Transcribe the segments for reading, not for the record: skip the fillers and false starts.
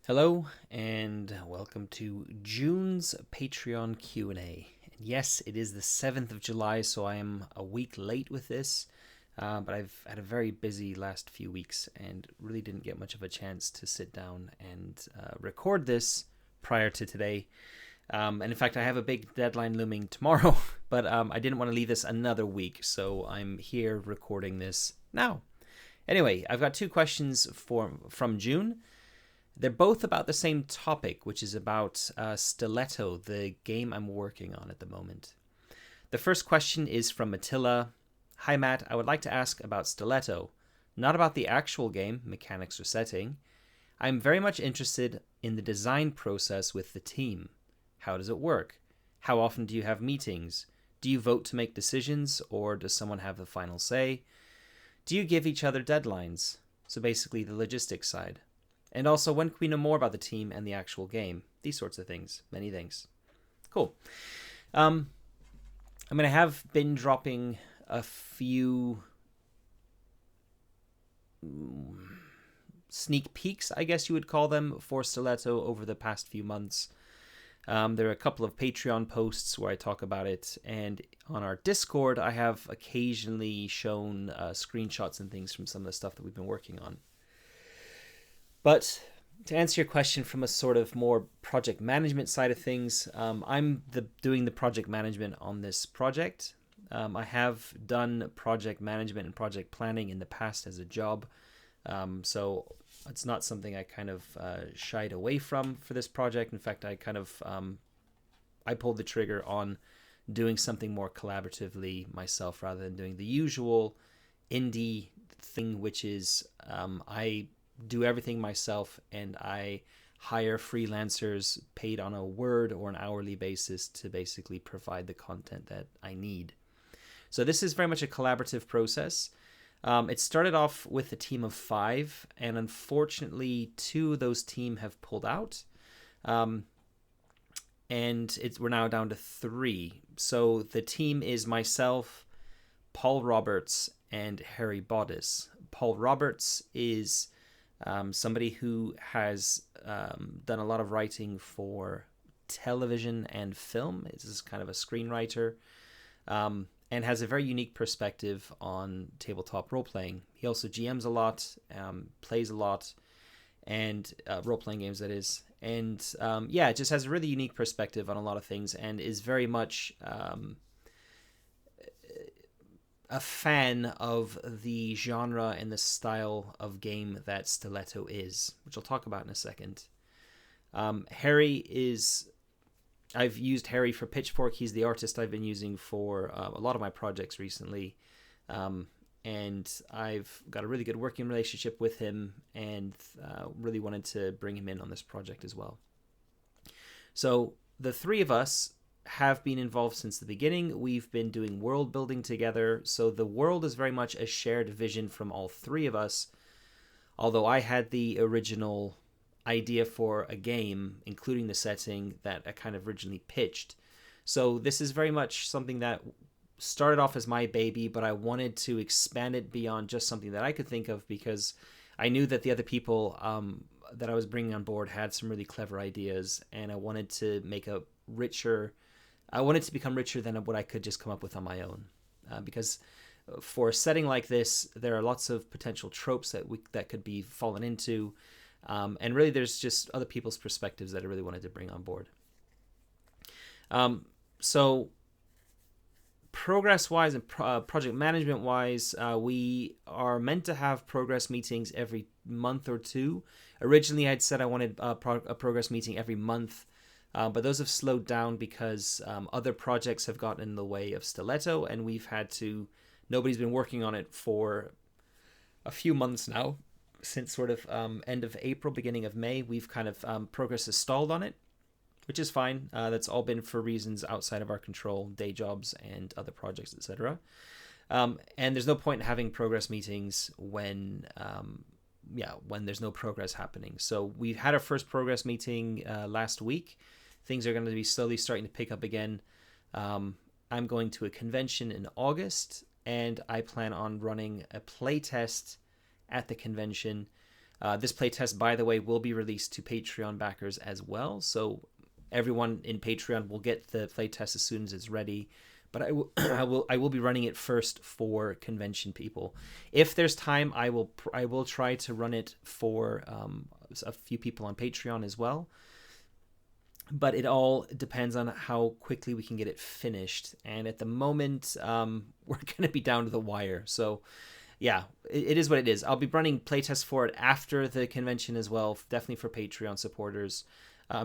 Hello and welcome to June's Patreon Q&A. And yes, it is the 7th of July, so I am a week late with this, but I've had a very busy last few weeks and really didn't get much of a chance to sit down and record this prior to today. And in fact, I have a big deadline looming tomorrow, but I didn't want to leave this another week, so I'm here recording this now. Anyway, I've got two questions from June. They're both about the same topic, which is about Stiletto, the game I'm working on at the moment. The first question is from Mattila. Hi, Matt. I would like to ask about Stiletto, not about the actual game, mechanics, or setting. I'm very much interested in the design process with the team. How does it work? How often do you have meetings? Do you vote to make decisions, or does someone have the final say? Do you give each other deadlines? So basically, the logistics side. And also, when can we know more about the team and the actual game? These sorts of things. Many things. Cool. I'm going to have been dropping a few sneak peeks, I guess you would call them, for Stiletto over the past few months. There are a couple of Patreon posts where I talk about it, and on our Discord, I have occasionally shown screenshots and things from some of the stuff that we've been working on. But to answer your question from a sort of more project management side of things, I'm doing the project management on this project. I have done project management and project planning in the past as a job, so it's not something I kind of shied away from for this project. In fact, I kind of I pulled the trigger on doing something more collaboratively myself rather than doing the usual indie thing, which is I do everything myself and I hire freelancers paid on a word or an hourly basis to basically provide the content that I need. So this is very much a collaborative process. It started off with a team of 5, and unfortunately 2 of those team have pulled out. And we're now down to 3. So the team is myself, Paul Roberts, and Harry Bodis. Paul Roberts is somebody who has done a lot of writing for television and film. Is kind of a screenwriter and has a very unique perspective on tabletop role-playing. He also GMs a lot, plays a lot, and role-playing games, that is. And it just has a really unique perspective on a lot of things and is very much a fan of the genre and the style of game that Stiletto is, which I'll talk about in a second. Harry is... I've used Harry for Pitchfork. He's the artist I've been using for a lot of my projects recently. And I've got a really good working relationship with him and really wanted to bring him in on this project as well. So the 3 of us have been involved since the beginning. We've been doing world building together, so the world is very much a shared vision from all 3 of us, although I had the original idea for a game, including the setting, that I kind of originally pitched. So this is very much something that started off as my baby, but I wanted to expand it beyond just something that I could think of, because I knew that the other people that I was bringing on board had some really clever ideas, and I wanted to make a richer... I wanted to become richer than what I could just come up with on my own. Because for a setting like this, there are lots of potential tropes that could be fallen into. And really, there's just other people's perspectives that I really wanted to bring on board. So progress-wise and project management-wise, we are meant to have progress meetings every month or 2. Originally, I'd said I wanted a progress meeting every month. But those have slowed down because other projects have gotten in the way of Stiletto, and nobody's been working on it for a few months now. Since sort of end of April, beginning of May, we've kind of progress has stalled on it, which is fine. That's all been for reasons outside of our control, day jobs and other projects, etc. And there's no point in having progress meetings when there's no progress happening. So we had our first progress meeting last week. Things are going to be slowly starting to pick up again. I'm going to a convention in August, and I plan on running a play test at the convention This playtest, by the way, will be released to Patreon backers as well. So everyone in Patreon will get the playtest as soon as it's ready. But I will be running it first for convention people. If there's time, I will try to run it for a few people on Patreon as well. But it all depends on how quickly we can get it finished. And at the moment, we're going to be down to the wire. So yeah, it is what it is. I'll be running playtests for it after the convention as well, definitely for Patreon supporters,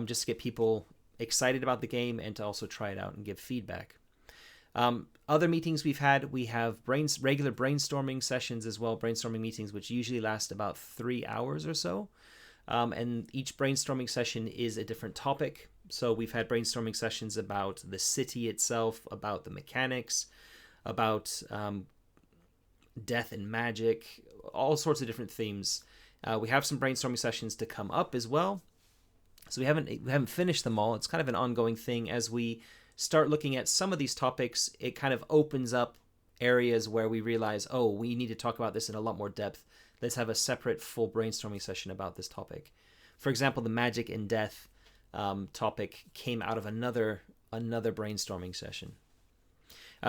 just to get people excited about the game and to also try it out and give feedback. Other meetings we have regular brainstorming sessions as well, brainstorming meetings, which usually last about 3 hours or so. And each brainstorming session is a different topic. So we've had brainstorming sessions about the city itself, about the mechanics, about death and magic, all sorts of different themes. We have some brainstorming sessions to come up as well. So we haven't finished them all. It's kind of an ongoing thing. As we start looking at some of these topics, it kind of opens up areas where we realize, oh, we need to talk about this in a lot more depth. Let's have a separate full brainstorming session about this topic. For example, the magic and death topic came out of another brainstorming session.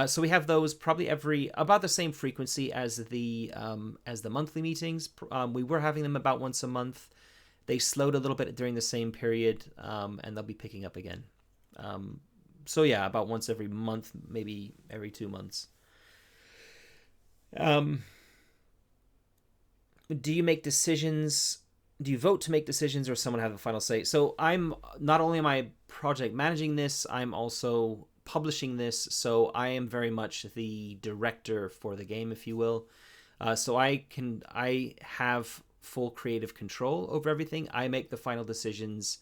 So we have those probably about the same frequency as the monthly meetings. We were having them about once a month. They slowed a little bit during the same period, and they'll be picking up again. So yeah, about once every month, maybe every 2 months. Do you make decisions? Do you vote to make decisions, or someone have the final say? So I'm not only am I project managing this, I'm also publishing this. So I am very much the director for the game, if you will. So I have full creative control over everything. I make the final decisions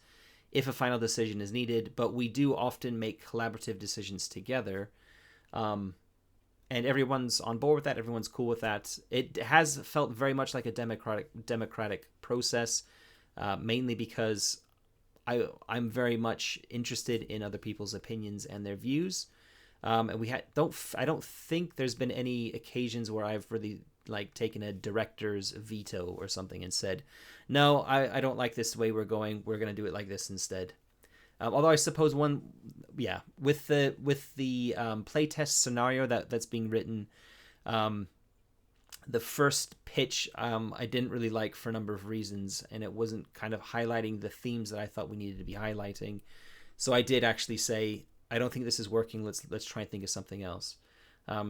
if a final decision is needed, but we do often make collaborative decisions together. And everyone's on board with that. Everyone's cool with that. It has felt very much like a democratic process, mainly because I'm very much interested in other people's opinions and their views. And I don't think there's been any occasions where I've really taken a director's veto or something and said, no, I don't like this way we're going. We're going to do it like this instead. Although I suppose with the playtest scenario that's being written, the first pitch I didn't really like for a number of reasons, and it wasn't kind of highlighting the themes that I thought we needed to be highlighting. So I did actually say, I don't think this is working. Let's try and think of something else.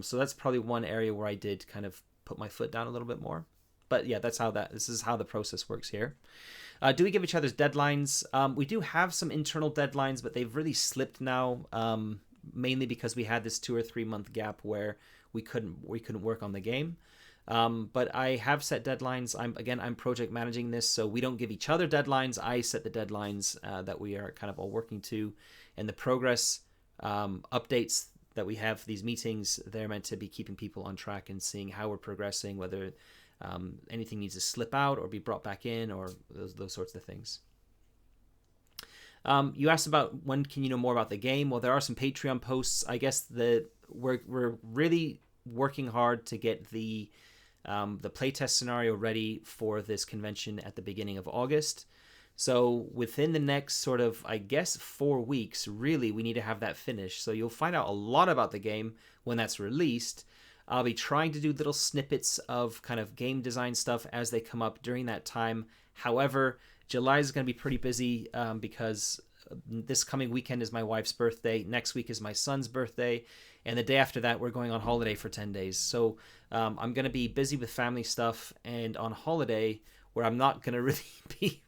So that's probably one area where I did kind of put my foot down a little bit more. But yeah, this is how the process works here. Do we give each other's deadlines? We do have some internal deadlines, but they've really slipped now, mainly because we had this 2 or 3 month gap where we couldn't work on the game. But I have set deadlines. I'm project managing this, so we don't give each other deadlines. I set the deadlines that we are kind of all working to, and the progress updates that we have for these meetings, they're meant to be keeping people on track and seeing how we're progressing, whether anything needs to slip out or be brought back in, or those sorts of things. You asked about when can you know more about the game. Well, there are some Patreon posts. I guess we're really working hard to get the playtest scenario ready for this convention at the beginning of August. So within the next sort of, I guess, 4 weeks, really, we need to have that finished. So you'll find out a lot about the game when that's released. I'll be trying to do little snippets of kind of game design stuff as they come up during that time. However, July is going to be pretty busy because this coming weekend is my wife's birthday. Next week is my son's birthday. And the day after that, we're going on holiday for 10 days. So I'm going to be busy with family stuff and on holiday, where I'm not going to really be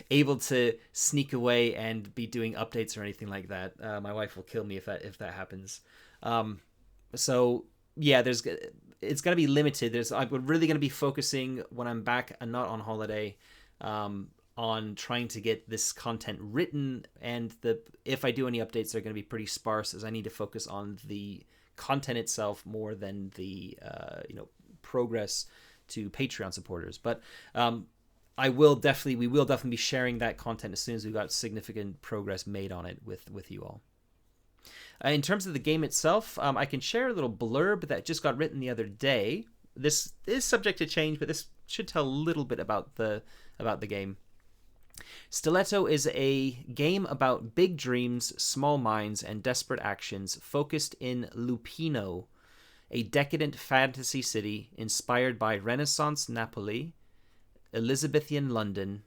able to sneak away and be doing updates or anything like that. My wife will kill me if that happens. So yeah, it's going to be limited. I'm really going to be focusing when I'm back and not on holiday on trying to get this content written. And if I do any updates, they're going to be pretty sparse, as I need to focus on the content itself more than the progress to Patreon supporters. But we will definitely be sharing that content as soon as we've got significant progress made on it with you all. In terms of the game itself, I can share a little blurb that just got written the other day. This is subject to change, but this should tell a little bit about the game. Stiletto is a game about big dreams, small minds, and desperate actions focused in Lupino, a decadent fantasy city inspired by Renaissance Napoli, Elizabethan London,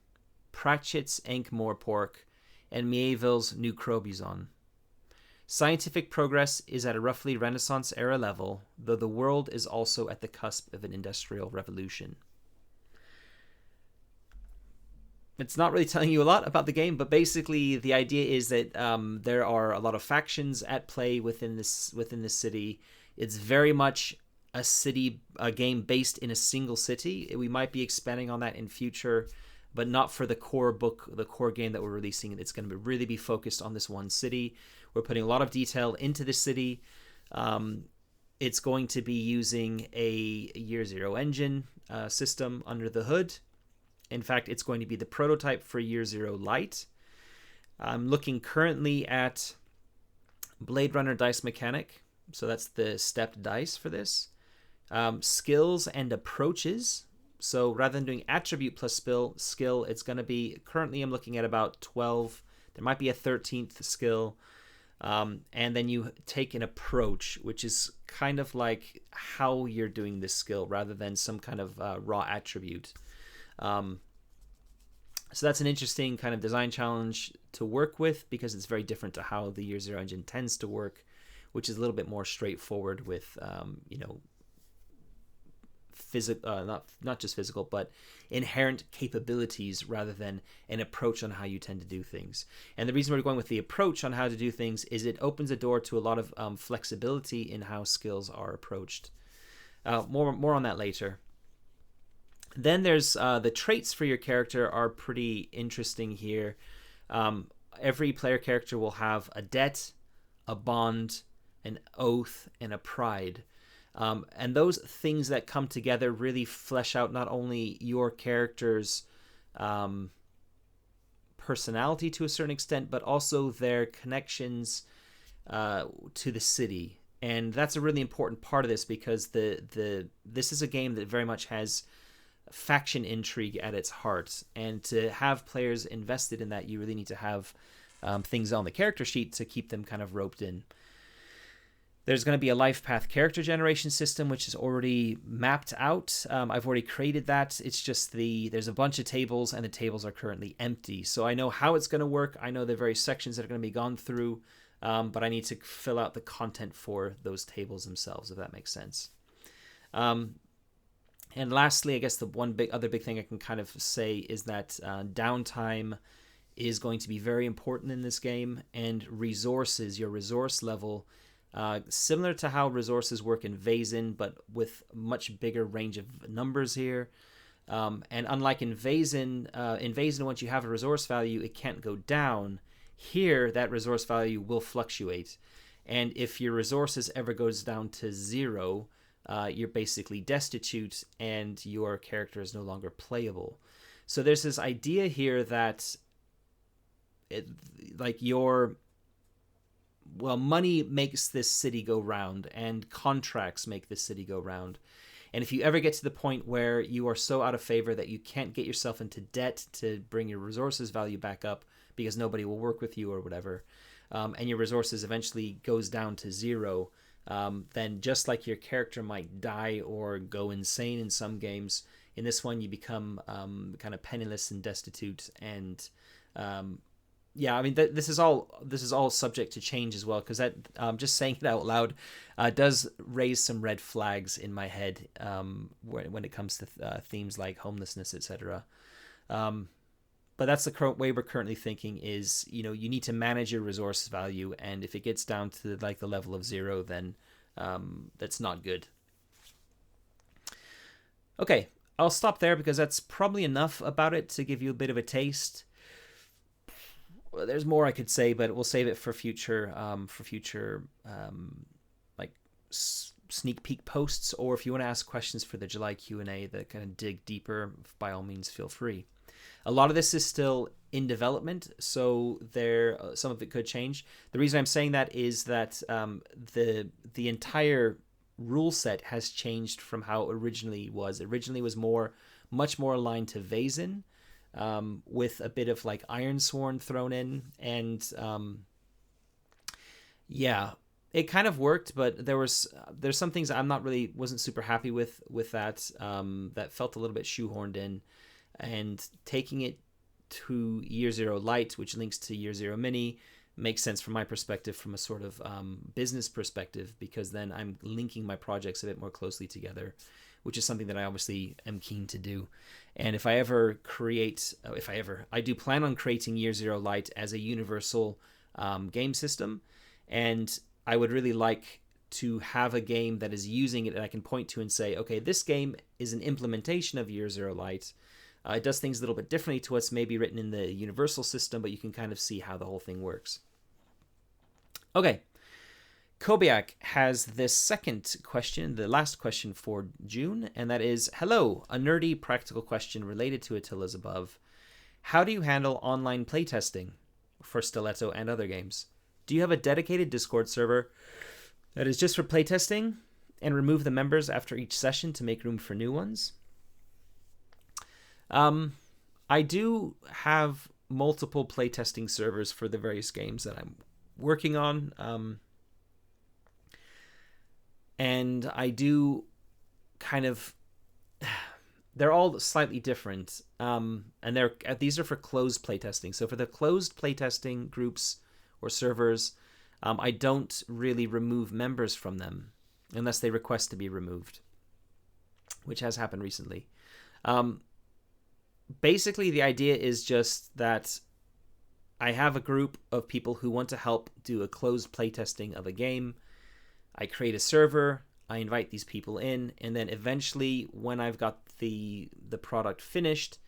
Pratchett's Ankh-Morpork, and Mieville's New Crobuzon. Scientific progress is at a roughly Renaissance-era level, though the world is also at the cusp of an industrial revolution. It's not really telling you a lot about the game, but basically the idea is that there are a lot of factions at play within this city. It's very much a game based in a single city. We might be expanding on that in future, but not for the core game that we're releasing. It's going to really be focused on this one city. We're putting a lot of detail into the city. It's going to be using a Year Zero engine system under the hood. In fact, it's going to be the prototype for Year Zero Lite. I'm looking currently at Blade Runner dice mechanic. So that's the stepped dice for this. Skills and approaches. So rather than doing attribute plus skill, it's going to be, currently I'm looking at about 12. There might be a 13th skill. And then you take an approach, which is kind of like how you're doing this skill rather than some kind of raw attribute. So that's an interesting kind of design challenge to work with because it's very different to how the Year Zero engine tends to work, which is a little bit more straightforward with, not just physical, but inherent capabilities rather than an approach on how you tend to do things. And the reason we're going with the approach on how to do things is it opens a door to a lot of flexibility in how skills are approached. More on that later. Then there's the traits for your character are pretty interesting here. Every player character will have a debt, a bond, an oath, and a pride. And those things that come together really flesh out not only your character's personality to a certain extent, but also their connections to the city. And that's a really important part of this because this is a game that very much has faction intrigue at its heart. And to have players invested in that, you really need to have things on the character sheet to keep them kind of roped in. There's going to be a life path character generation system, which is already mapped out. I've already created that. It's just there's a bunch of tables, and the tables are currently empty. So I know how it's going to work. I know the various sections that are going to be gone through, but I need to fill out the content for those tables themselves, if that makes sense. And lastly, I guess the other big thing I can kind of say is that downtime is going to be very important in this game, and resources, your resource level, similar to how resources work in Vaesen, but with much bigger range of numbers here. And unlike in Vaesen, once you have a resource value, it can't go down. Here, that resource value will fluctuate. And if your resources ever goes down to 0, you're basically destitute and your character is no longer playable. So there's this idea here that money makes this city go round, and contracts make this city go round. And if you ever get to the point where you are so out of favor that you can't get yourself into debt to bring your resources value back up because nobody will work with you or whatever, and your resources eventually goes down to 0, then just like your character might die or go insane in some games, in this one you become kind of penniless and destitute. And this is all subject to change as well, because that just saying it out loud does raise some red flags in my head when it comes to themes like homelessness, etc. But that's the current way we're currently thinking is, you need to manage your resource value, and if it gets down to like the level of 0, then that's not good. Okay, I'll stop there because that's probably enough about it to give you a bit of a taste. There's more I could say, but we'll save it for future sneak peek posts, or if you want to ask questions for the July Q&A that kind of dig deeper, by all means feel free. A lot of this is still in development, so some of it could change. The reason I'm saying that is that the entire rule set has changed from how it originally was. It originally was more much more aligned to Vaesen, with a bit of like Ironsworn thrown in, and yeah, it kind of worked, but there's some things I'm not really wasn't super happy with that, that felt a little bit shoehorned in, and taking it to Year Zero Light, which links to Year Zero Mini, makes sense from my perspective, from a sort of business perspective, because then I'm linking my projects a bit more closely together, which is something that I obviously am keen to do. And if I do plan on creating Year Zero Light as a universal game system, and I would really like to have a game that is using it and I can point to and say, okay, this game is an implementation of Year Zero Light. It does things a little bit differently to what's maybe written in the universal system, but you can kind of see how the whole thing works. Okay. Kobiak has this second question, the last question for June, and that is, hello, a nerdy practical question related to Attila's above. How do you handle online playtesting for Stiletto and other games? Do you have a dedicated Discord server that is just for playtesting and remove the members after each session to make room for new ones? I do have multiple playtesting servers for the various games that I'm working on. And I do kind of, they're all slightly different. And these are for closed playtesting. So for the closed playtesting groups or servers, I don't really remove members from them unless they request to be removed, which has happened recently. Basically, the idea is just that I have a group of people who want to help do a closed playtesting of a game. I create a server, I invite these people in, and then eventually, when I've got the product finished,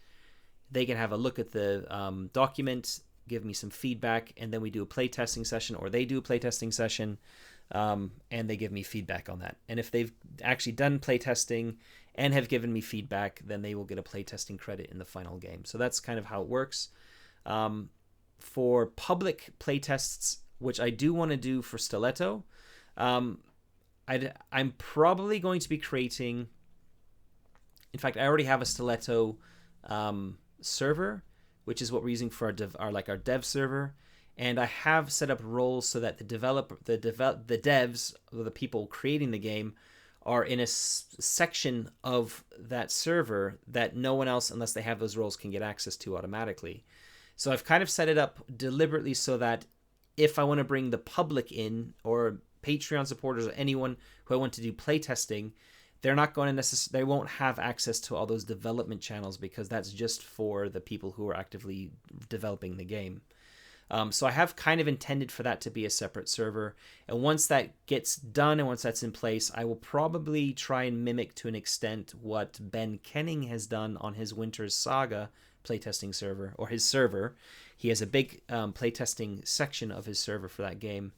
they can have a look at the document, give me some feedback, and then we do a playtesting session, or they do a playtesting session, and they give me feedback on that. And if they've actually done playtesting and have given me feedback, then they will get a playtesting credit in the final game. So that's kind of how it works. For public playtests, which I do want to do for Stiletto, I'm probably going to be creating... In fact, I already have a Stiletto server, which is what we're using for our dev server, and I have set up roles so that the devs, or the people creating the game, are in a section of that server that no one else, unless they have those roles, can get access to automatically. So I've kind of set it up deliberately so that if I want to bring the public in, or Patreon supporters, or anyone who I want to do playtesting, they're not going to they won't have access to all those development channels, because that's just for the people who are actively developing the game. So I have kind of intended for that to be a separate server. And once that gets done and once that's in place, I will probably try and mimic to an extent what Ben Kenning has done on his Winter's Saga playtesting server, or his server. He has a big playtesting section of his server for that game.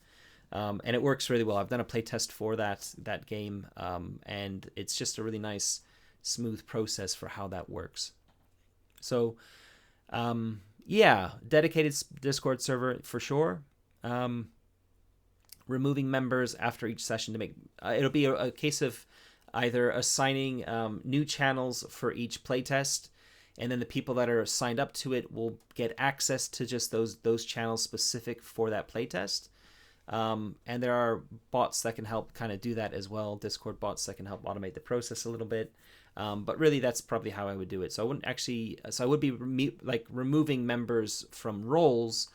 And it works really well. I've done a playtest for that game, and it's just a really nice, smooth process for how that works. So, yeah, dedicated Discord server for sure. Removing members after each session to make... it'll be a case of either assigning new channels for each playtest, and then the people that are signed up to it will get access to just those channels specific for that playtest. And there are bots that can help kind of do that as well, Discord bots that can help automate the process a little bit. But really, that's probably how I would do it. So I wouldn't actually... So I would be removing members from roles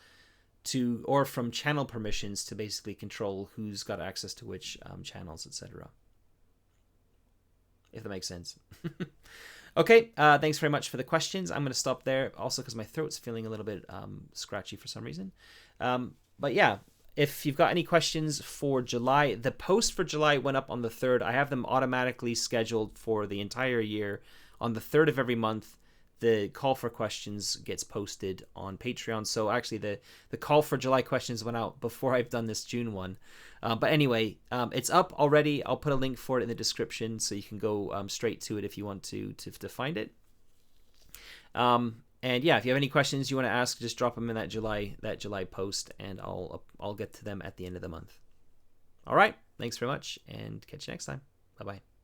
or from channel permissions to basically control who's got access to which channels, etc. If that makes sense. Okay, thanks very much for the questions. I'm going to stop there, also because my throat's feeling a little bit scratchy for some reason. But yeah, if you've got any questions for July, the post for July went up on the 3rd. I have them automatically scheduled for the entire year. On the 3rd of every month, the call for questions gets posted on Patreon. So actually, the call for July questions went out before I've done this June one. But anyway, it's up already. I'll put a link for it in the description, so you can go straight to it if you want to find it. And yeah, if you have any questions you want to ask, just drop them in that July post, and I'll get to them at the end of the month. All right, thanks very much, and catch you next time. Bye-bye.